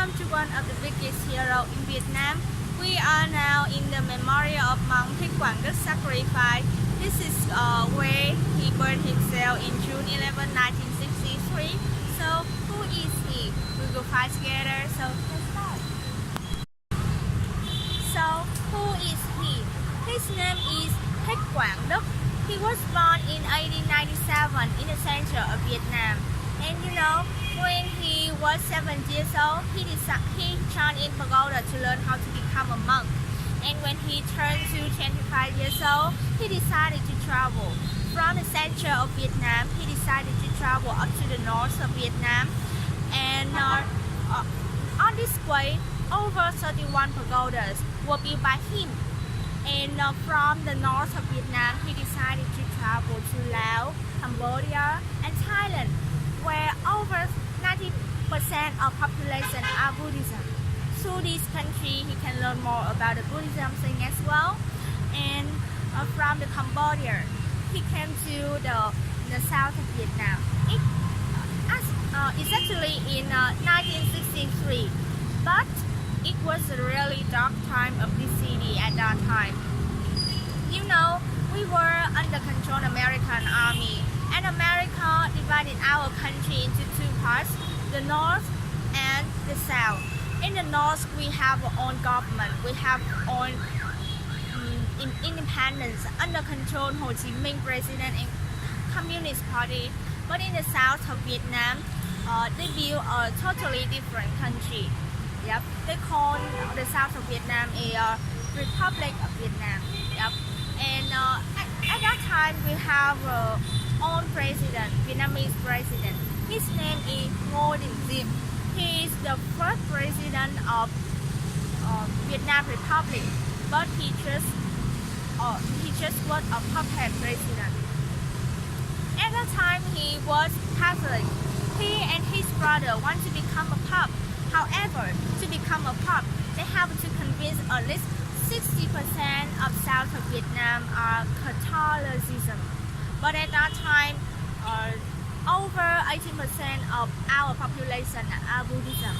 welcome to one of the biggest heroes in Vietnam. We are now in the memorial of Monk Thich Quang sacrifice. This is where he burned himself in June 11, 1963. So who is he? We will find together. So let's start. So who is he? His name is Thich Quang. He was born in 1897 in the center of Vietnam. And you know, when he was 7 years old, he joined in pagoda to learn how to become a monk. And when he turned to 25 years old, he decided to travel. From the center of Vietnam, he decided to travel up to the north of Vietnam. And on this way, over 31 pagodas were built by him. And from the north of Vietnam, he decided to travel to Laos, Cambodia, and Thailand, where over 90% of population are Buddhism. Through this country, he can learn more about the Buddhism thing as well. And from the Cambodia, he came to the south of Vietnam. It's actually in 1963, but it was a really dark time of this city at that time. You know, we were under control of American army, and America divided our country into two parts, the north and the south. In the north, we have our own government, we have our own independence under control Ho Chi Minh president and Communist Party. But in the south of Vietnam, they built a totally different country. Yep, they call the south of Vietnam a Republic of Vietnam. Yep, and at that time we have own president, Vietnamese president. His name is Ngô Đình Diệm. He is the first president of Vietnam Republic, but he just was a puppet president. At that time he was Catholic. He and his brother want to become a pope. However, to become a pope, they have to convince at least 60% of south of Vietnam are Catholicism. But at that time, over 80% of our population are Buddhism.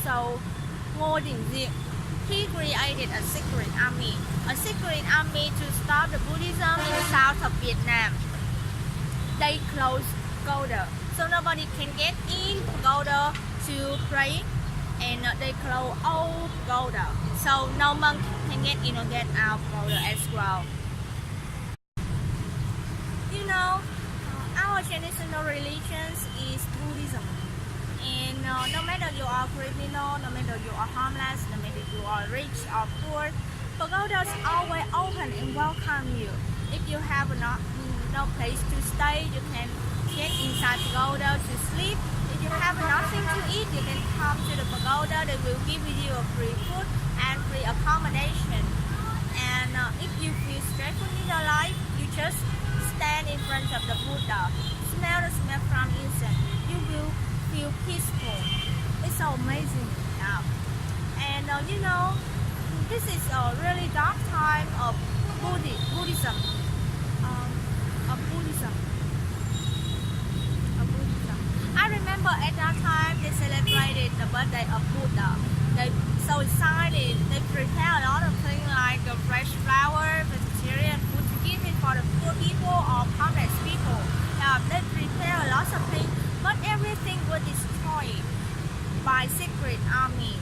So, Ngô Đình Diệm, he created a secret army to stop the Buddhism in the south of Vietnam. They closed pagoda, so nobody can get in pagoda to pray, and they close all pagoda, so no monk can get in or get out pagoda as well. You know, our traditional religions is Buddhism, and no matter you are criminal, no matter you are homeless, no matter you are rich or poor, pagodas always open and welcome you. If you have no place to stay, you can get inside pagoda to sleep. If you have nothing to eat, you can come to the pagoda. They will give you a free food and free accommodation. And if you feel stressful in your life, you just stand in front of the Buddha, smell the smell from incense. You will feel peaceful. It's so amazing. Yeah. And you know, this is a really dark time of Buddhism. I remember at that time they celebrated the birthday of Buddha. They so excited. They prepare a lot of things like fresh flour, vegetarian food to give it for the poor people or homeless people. They prepare a lot of things, but everything was destroyed by secret army.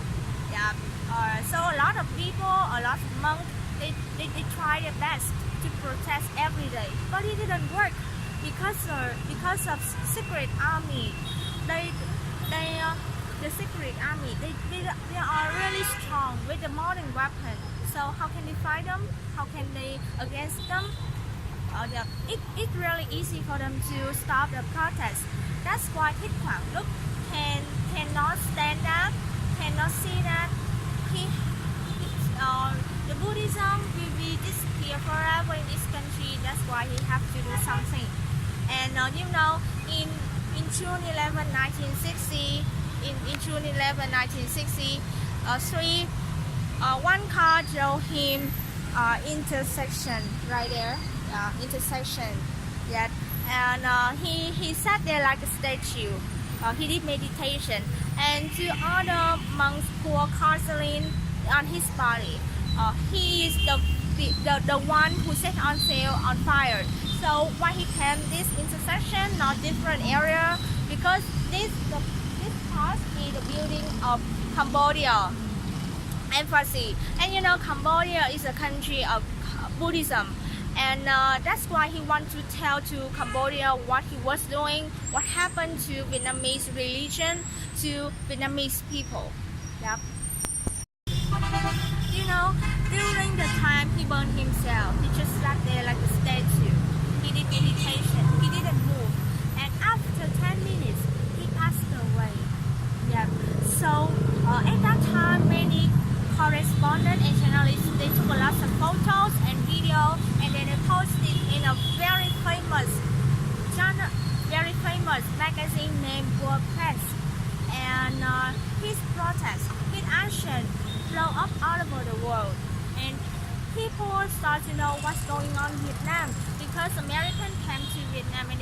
So a lot of people, a lot of monks, they try their best to protest every day, but it didn't work because of secret army. The secret army, they are really strong with the modern weapon. So how can they fight them? How can they against them? It's really easy for them to stop the protest. That's why Thich Quang cannot stand up, cannot see that the Buddhism will be disappear forever in this country. That's why he have to do something. And you know, in June 11, 1960, one car drove him intersection right there, intersection. Yeah, and he sat there like a statue. he did meditation, and two other monks pour gasoline on his body. He is the one who set on sail on fire. So why he came this intersection, not different area? Because this part is the building of Cambodia embassy, and you know Cambodia is a country of Buddhism, and that's why he wanted to tell to Cambodia what he was doing, what happened to Vietnamese religion, to Vietnamese people. Yep. You know, during the time he burned himself, he just sat there like a statue. He did meditation, he didn't move, and after 10 minutes, he passed away. Yeah. So at that time, many correspondents and journalists, they took a lot of photos and video, and then they posted in a very famous magazine named World Press. And his protest, his action, blow up all over the world, and people start to know what's going on in Vietnam, because Americans came to Vietnam and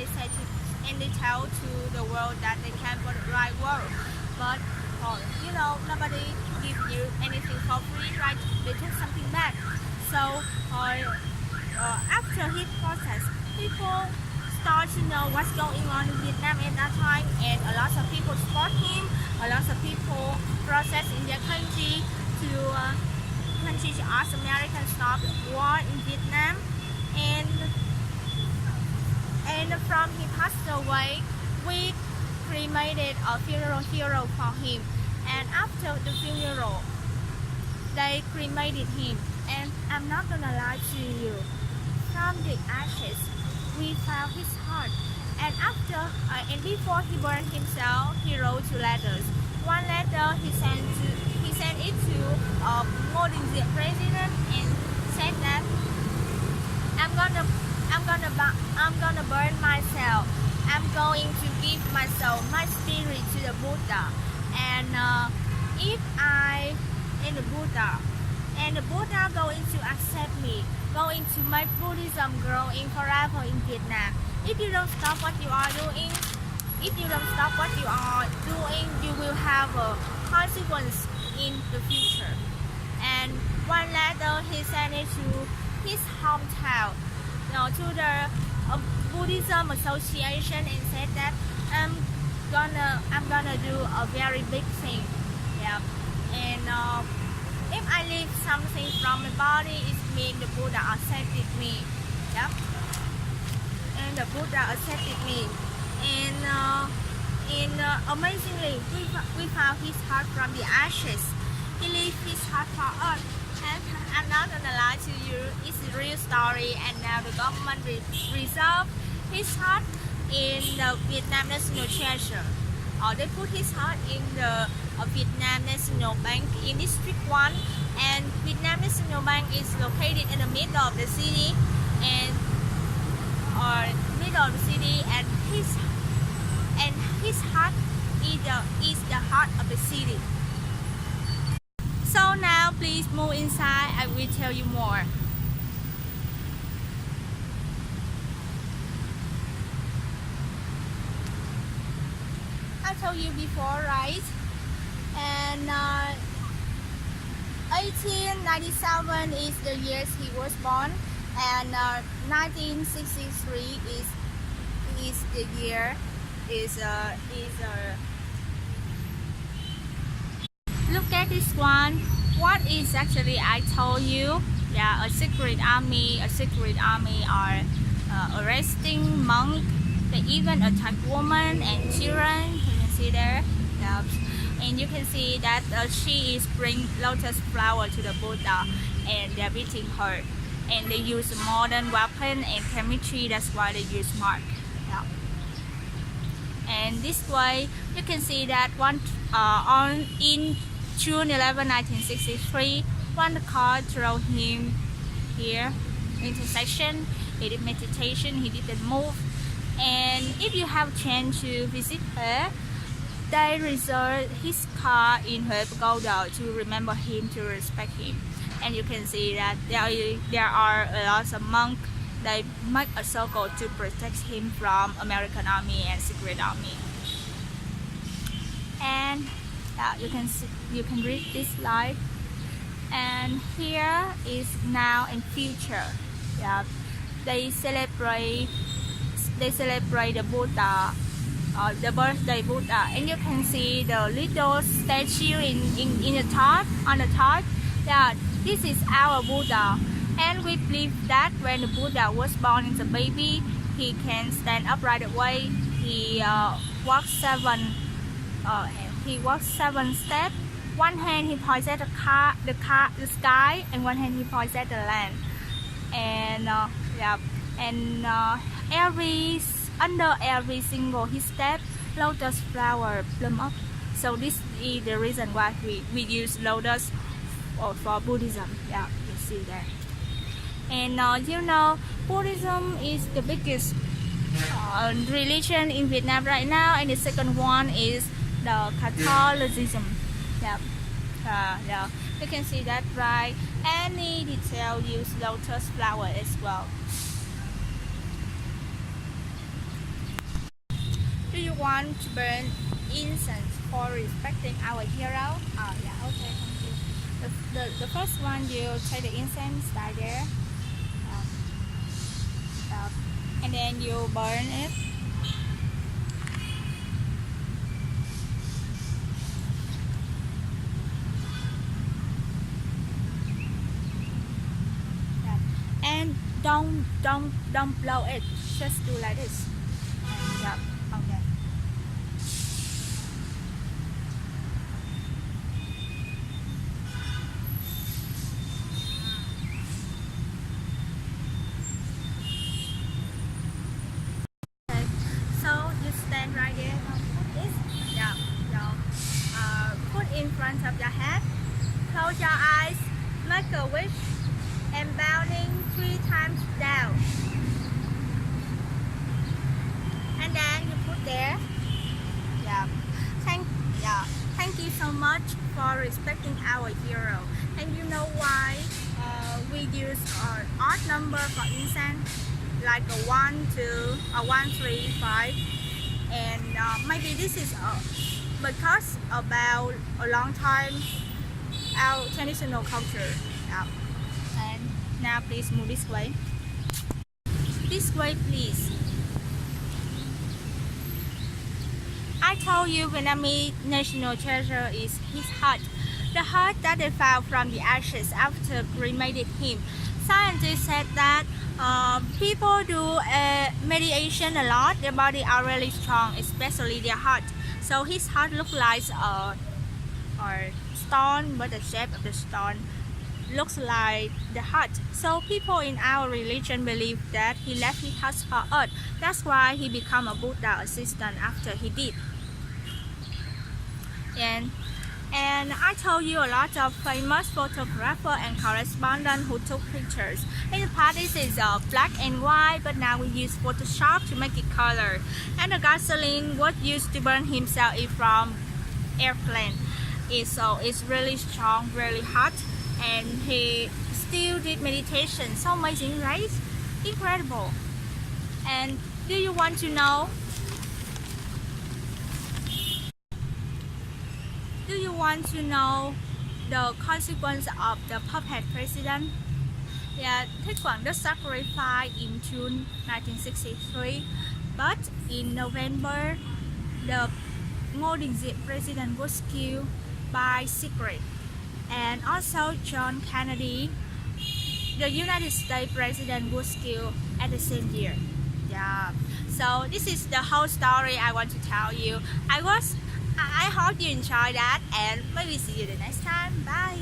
they tell to the world that they came for the right world, but you know, nobody give you anything for free, right? They took something back. So after his protest, people start to know what's going on in Vietnam at that time, and a lot of people support him, a lot of people protest in their country to ask Americans stop war in Vietnam, and from he passed away, we cremated a funeral hero for him, and after the funeral, they cremated him, and I'm not gonna lie to you, from the ashes, we found his heart, and after and before he burned himself, he wrote two letters. One letter he sent it to the president, and said that I'm gonna burn myself. I'm going to give my soul, my spirit to the Buddha, and if I and the Buddha going to accept me, going to make Buddhism growing forever in Vietnam. If you don't stop what you are doing, you will have a consequence in the future. And one letter he sent it to his hometown, to the Buddhism Association, and said that I'm gonna do a very big thing. Yeah, and if I leave something from my body, it means the Buddha accepted me. Yeah, and the Buddha accepted me, and amazingly, we found his heart from the ashes. He left his heart for us, and I'm not gonna lie to you, it's a real story, and now the government will reserve his heart in the Vietnam National Treasure. They put his heart in the Vietnam National Bank in District 1, and Vietnam National Bank is located in the middle of the city, and his heart is the heart of the city. So now please move inside, I will tell you more. I told you before, right? And 1897 is the years he was born, and 1963 is the year. Look at this one. What is actually I told you? Yeah, a secret army are arresting monk. They even attack women and children. You can see there. Yeah. And you can see that she is bringing lotus flower to the Buddha, and they're beating her. And they use modern weapon and chemistry. That's why they use mark. Yeah. And this way, you can see that in June 11, 1963, one car threw him here, intersection. He did meditation, he didn't move. And if you have chance to visit her, they reserve his car in her pagoda to remember him, to respect him. And you can see that there are a lot of monks. They make a circle to protect him from American army and secret army. and you can read this slide. And here is now and future. Yeah, they celebrate the Buddha, the birthday Buddha, and you can see the little statue in the top, on the top. Yeah, this is our Buddha, and we believe that when the Buddha was born as a baby, he can stand up right away. He walks seven steps. One hand he points at the sky, and one hand he points at the land. And under every single his step, lotus flower bloom up. So this is the reason why we use lotus for Buddhism. Yeah, you see that. And you know, Buddhism is the biggest religion in Vietnam right now, and the second one is the Catholicism. Yeah, yeah, you can see that, right? Any detail use lotus flower as well. Do you want to burn incense for respecting our hero? Oh yeah, okay, thank you. The first one, you take the incense right there, and then you burn it. And don't blow it, just do like this. Yeah, okay. Okay, so you stand right there, put this, put in front of your head, close your eyes, make a wish, and bowing 3 times down, and then you put there. Thank you so much for respecting our hero. And you know why we use odd number for incense, like a 1, 2, or 1, 3, 5, and maybe this is because about a long time our traditional culture. And now please move this way. This way, please. I told you Vietnamese national treasure is his heart. The heart that they found from the ashes after cremated him. Scientists said that people do meditation a lot. Their body are really strong, especially their heart. So his heart looks like a stone, but the shape of the stone looks like the heart. So people in our religion believe that he left his heart for earth. That's why he became a Buddha assistant after he did. And I told you a lot of famous photographer and correspondent who took pictures. In the past this is black and white, but now we use Photoshop to make it color. And the gasoline was used to burn himself is from airplane. It's really strong, really hot, and he still did meditation. So amazing, right? Incredible. And do you want to know? Do you want to know the consequence of the puppet president? Yeah, Thich Quang was sacrificed in June 1963, but in November, the Ngô president was killed by secret. And also John Kennedy, the United States president, was killed at the same year. Yeah, so this is the whole story I want to tell you. I hope you enjoyed that, and maybe see you the next time. Bye.